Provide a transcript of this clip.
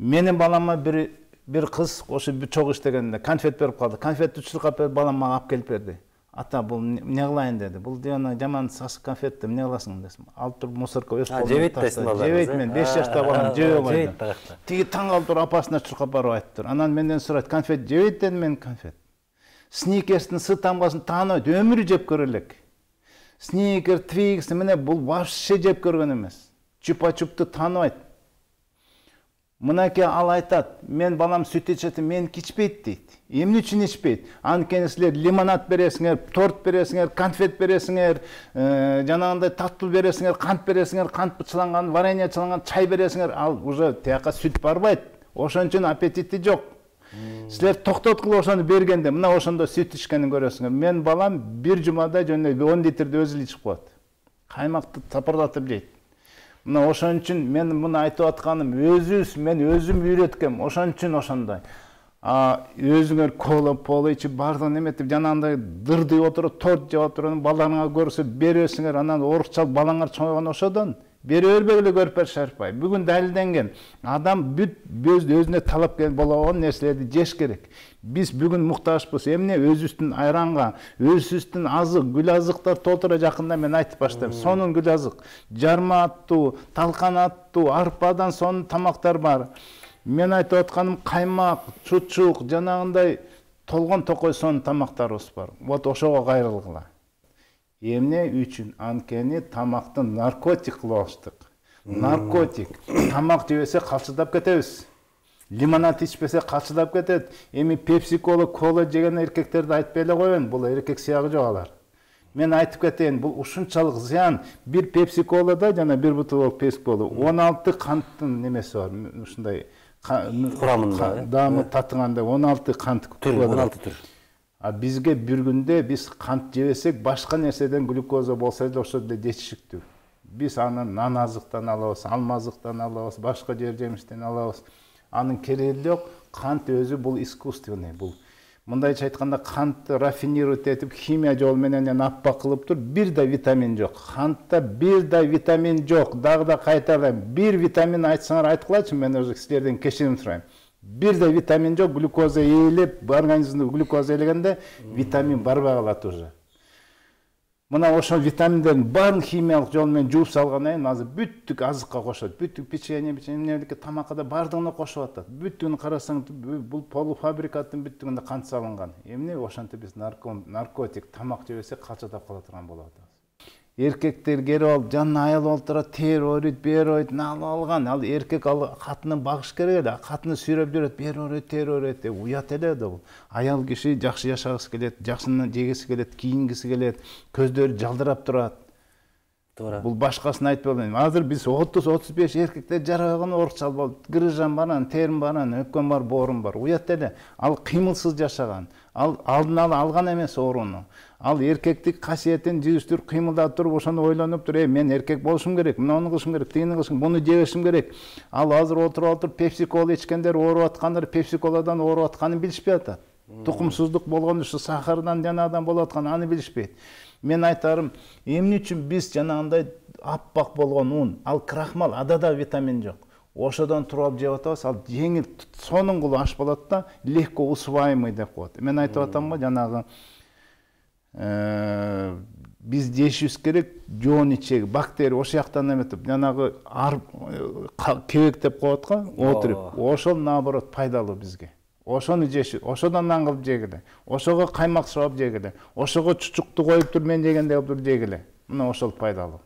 Менин балама bir kız ошо чогуу иштегенде конфет берип калды. Конфетти чуркап берип балам мага алып келип берди. Ата бул эмне кылайын деди. Бул жана жаман сасык конфетти эмне кыласың десем. Алып туруп мусорко өз колумда жебейт дейсиң балдар. Жебейт мен 5 жашта балам жебей койду. Тиги таң калып туруп апасына чуркап барып айтты. Анан менден сурайт, конфет жебейт дедим мен конфет. Сникерстин сы тамгасын тааныбайт, өмүрү жеп көрө элек. Сникер, Твикс эмне бул вообще жеп көргөн эмес. Чупа-чупту тааныбайт. Мынаке ал айтат, мен балам сүт ичет, мен ичпейт дейт. Эмне үчүн ичпейт? Анткени силер лимонад бересиңер, торт бересиңер, конфет бересиңер, жанагындай таттуу бересиңер, кант чыланган, варенье чыланган чай бересиңер, ал уже тияка сүт барбайт. Ошон үчүн аппетити жок. Силер токтоткула ошону бергенде, мына ошондо сүт ичкенин көрөсүңөр. Мен балам бир жумада жөн 10 литрди өзү ичип коет. Каймакты тапырлатып жейт. Мына ошон үчүн мен муну айтып атканым мен өзүм үйрөткөм. Ошон үчүн ошондой. Өзүңөр кола, пола ичип бардыгын эметип жанагындай дырдый отуруп, торт жеп отуруп, балдарыңа көрсө бересиңер, анан орукчал балаңар чоңойгон ошодон бере бербей эле көрпөр шарпай. Бүгүн далилденген. Адам бүт өзүнө талапкер болгон нерселерди жеш керек. Биз бүгүн муктажбыз. Эмне өзүбүздүн айранга, өзүбүздүн азык, гүл азыктар толтура жакында мен айтып баштайм. Сонун гүл азык, жарма аттуу, талкан аттуу, арпадан сонун тамактар бар. Мен айтып атканым каймак, чучук, жанагындай толгон токой сонун тамактарыбыз бар. Вот ошого кайрылгыла. Эмне үчүн? Анткени тамакты наркотик кылып алыштык. Наркотик. Тамак жебесе калчыдап кетебиз. Лимонад ичпесе калчыдап кетет. Эми пепси-кола, кола жеген эркектерди айтпай эле коеюн. Бул эркек сыягы жок алар. Мен айтып кетейин, бул ушунчалык зыян. Bir пепси-колада жана bir бутылок пепси-кола 16 канттын немеси бар. Ушундай курамында. Даамы татыганда 16 кант түр, 16 түр. Бизге bir күндө биз кант жебесек, башка нерседен глюкоза болсо эле ошол эле жетишиктүү. Биз аны нан азыктан алабыз, алма азыктан алабыз, башка жер жемиштен алабыз. Анын кереги жок. Кант өзү бул искусственный, бул мындайча айтканда кантты рафинировать этип химия жол менен аппак кылып тур, бир да витамин жок. Кантта бир да витамин жок. Дагы да кайталайм. Бир витамин айтсаңар айткылачы, мен өзү силерден кечирим сурайм. Бир да витамин жок, глюкоза ээлеп, организмде глюкоза ээлегенде витамин барбай калат уже. Мына ошол витаминдердин баарын химиялык жол менен жууп салгандан кийин азыр бүттүк азыкка кошот. Бүттүк печенье, тамакка да баардыгына кошуп атат. Бүттүгүн карасаң, бул полуфабрикаттын бүттүгүндө кант салынган. Эмне ошентип биз наркотик, тамак жебесек калчыдап кала турган болуп атабыз. Эркектер келип алып, жанына аял олтура тер ойройт, бер ойройт, налып алган. Ал эркек катынын багыш керек эле, катыны сүйрөп жүрөт, бер ойройт, тер ойройт деп уят эле да бул. Аял киши жакшы жашагысы келет, жакшыны жегиси келет, кийингиси келет, көздөрү жалдырап турат. Бул башкасын айтпай элем. Азыр биз 30-35 эркектер жараган орукчал болуп, грыжам баран, терим баран, өпкөн бар, боорум бар. Уят эле. Ал кыймылсыз жашаган. Ал алдын ала алган эмес орууну. Ал эркектик касиетин жигиштирип кыймылдап туруп, ошону ойлонуп туруп, мен эркек болушум керек, муну кылышым керек, тигини кылышым, буну жебешим керек. Ал азыр отуруп пепси-кола ичкендер ооруп аткандар, пепси-коладан ооруп атканын билишпей атат. Тукумсуздук болгон ушу сахардан жанадан болуп атканын аны билишпейт. Мен айтарым, эмне үчүн биз жанагындай аппак болгон ун, ал крахмал, адада витамин жок. Ошодон туруп алып жеп атабыз, ал жеңил сонун кылып аш болот да, легко усваиваемый деп коет. Мен айтып атам го, жанагы биз жешибиз керек, жоон ичеги, бактерия ошол жактан эметип, жанагы кебек деп коет го, отуруп. Ошол наоборот пайдалуу бизге. Ошону жеши, ошодон нан кылып жегиле. Ошого каймак сабап жегиле. Ошого чучукту коюп туруп мен жегендей кылып туруп жегиле. Мына ошол пайдалуу.